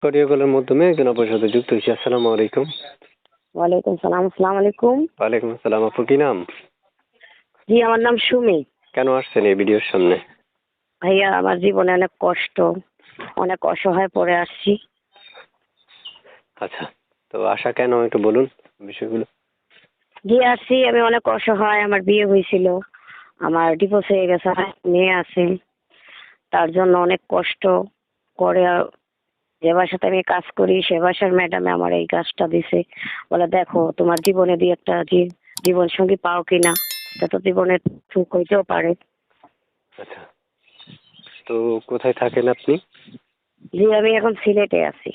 Audio কলের মাধ্যমে একজন আপুর সাথে যুক্ত হয়েছি। আসসালামু আলাইকুম। ওয়ালাইকুম সালাম। আসসালামু আলাইকুম। ওয়ালাইকুম আসসালাম। আপু কি নাম? জি, আমার নাম সুমি। কেন আসছেন এই ভিডিওর সামনে? ভাইয়া, আমার জীবনে অনেক কষ্ট, অনেক অসহায় পড়ে আসছি। আচ্ছা, তো আশা কেন একটু বলুন বিষয়গুলো। জি, আসছি। আমি অনেক অসহায়। আমার বিয়ে হয়েছিল, আমার ডিভোর্স হয়ে গেছে, আমার মেয়ে আছে। তার জন্য অনেক কষ্ট করে যে বাসাতে আমি কাজ করি সে বাসার ম্যাডামে আমার এই কাজটা দিছে। বলে, দেখো তোমার জীবনে দিয়ে একটা জীবন সঙ্গী পাও কিনা, তা তো জীবনে সুখ হইতেও পারে। আচ্ছা, তো কোথায় থাকেন আপনি? জি, আমি এখন সিলেটে আছি।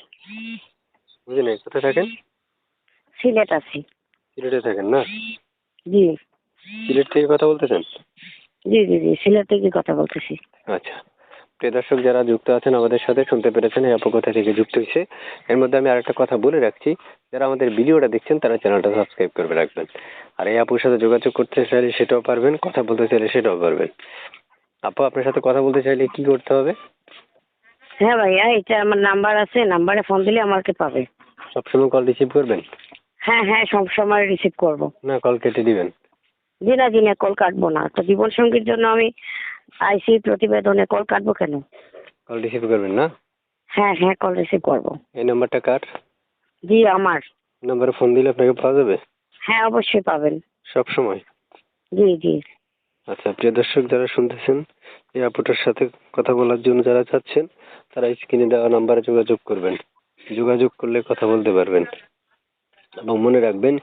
বুঝি নাই, কোথায় থাকেন? সিলেট আছি। সিলেটে থাকেন না? জি সিলেট থেকে কথা বলতেছেন? জি জি জি সিলেট থেকে কথা বলতেছি। আচ্ছা, প্রিয় দর্শক যারা যুক্ত আছেন আমাদের সাথে, শুনতে পেরেছেন এই আপু কোথা থেকে যুক্ত হয়েছে। এর মধ্যে আমি আরেকটা কথা বলে রাখছি, যারা আমাদের ভিডিওটা দেখছেন তারা চ্যানেলটা সাবস্ক্রাইব করে রাখবেন। আর এই আপুর সাথে যোগাযোগ করতে চাইলে সেটাও পারবেন, কথা বলতে চাইলে সেটাও পারবেন। আপু আপনার সাথে কথা বলতে চাইলে কি করতে হবে? হ্যাঁ ভাইয়া, এটা আমার নাম্বার আছে, নাম্বারে ফোন দিলে আমাকে পাবে। সবসময় কল রিসিভ করবেন? হ্যাঁ হ্যাঁ, সব সময় রিসিভ করব। না কল কেটে দিবেন? জি না জি না, কল কাটবো না। তো জীবন সঙ্গীর জন্য আমি আইসি প্রতিবেদনে, কল কাটবো কেন? কল রিসিভ করবেন না? হ্যাঁ হ্যাঁ, কল রিসিভ করব। এই নাম্বারটা কার? জি আমার। নাম্বারে ফোন দিলে আপনাকে পাওয়া যাবে হ্যাঁ, অবশ্যই পাবেন। সব সময়? জি জি। আচ্ছা, প্রিয় দর্শক যারা শুনতেছেন, এই আপুটার সাথে কথা বলার জন্য যারা চাচ্ছেন তারা স্ক্রিনে দেওয়া নাম্বারে যোগাযোগ করবেন। যোগাযোগ করলে কথা বলতে পারবেন। এবং মনে রাখবেন,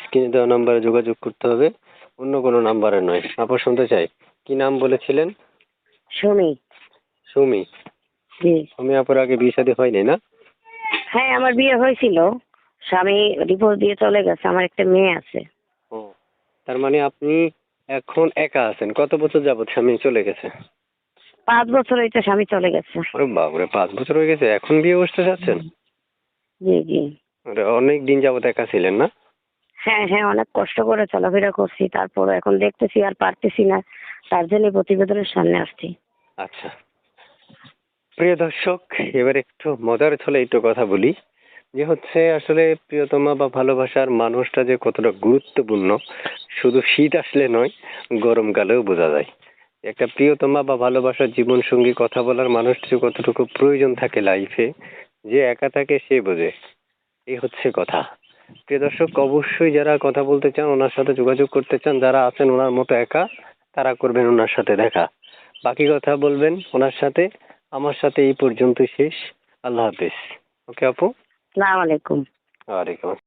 স্ক্রিনে দেওয়া নাম্বারে যোগাযোগ করতে হবে, অন্য কোনো নাম্বারে নয়। আপু শুনতে চাই, কি নাম বলেছিলেন? সুমি। সুমি। জি। সুমি আপুর আগে বিয়ে শাদী হয়নি না? হ্যাঁ, আমার বিয়ে হয়েছিল, স্বামী ডিভোর্স দিয়ে চলে গেছে, আমার একটা মেয়ে আছে। ও, তার মানে আপনি এখন একা আছেন। কত বছর যাবত স্বামী চলে গেছে? 5 বছর হইতে স্বামী চলে গেছে। ওরে বাবরে, 5 বছর হয়ে গেছে, এখন বিয়ে বসতে চাচ্ছেন? জি জি। আরে, অনেক দিন যাবত একা ছিলেন না? হ্যাঁ হ্যাঁ, অনেক কষ্ট করে চলাফেরা করছি, তারপর এখন দেখতেছি আর পারতেছি না, তার জন্য প্রতিবেদনের সামনে আসছি। আচ্ছা, প্রিয় দর্শক, এবার একটু মজার ছলে একটু কথা বলি, যে হচ্ছে আসলে প্রিয়তমা বা ভালোবাসার মানুষটা যে কতটা গুরুত্বপূর্ণ শুধু শীত আসলে নয়, গরমকালেও বোঝা যায়। একটা প্রিয়তমা বা ভালোবাসার জীবন সঙ্গী, কথা বলার মানুষটি যে কতটুকু প্রয়োজন থাকে লাইফে, যে একা থাকে সে বোঝে। এই হচ্ছে কথা। প্রিয় দর্শক, অবশ্যই যারা কথা বলতে চান, ওনার সাথে যোগাযোগ করতে চান, যারা আছেন ওনার মতো একা, তারা করবেন ওনার সাথে দেখা। বাকি কথা বলবেন ওনার সাথে। আমার সাথে এই পর্যন্ত শেষ। আল্লাহ হাফিজ। ওকে আপু। আসসালামু আলাইকুম। ওয়ালাইকুম আসসালাম।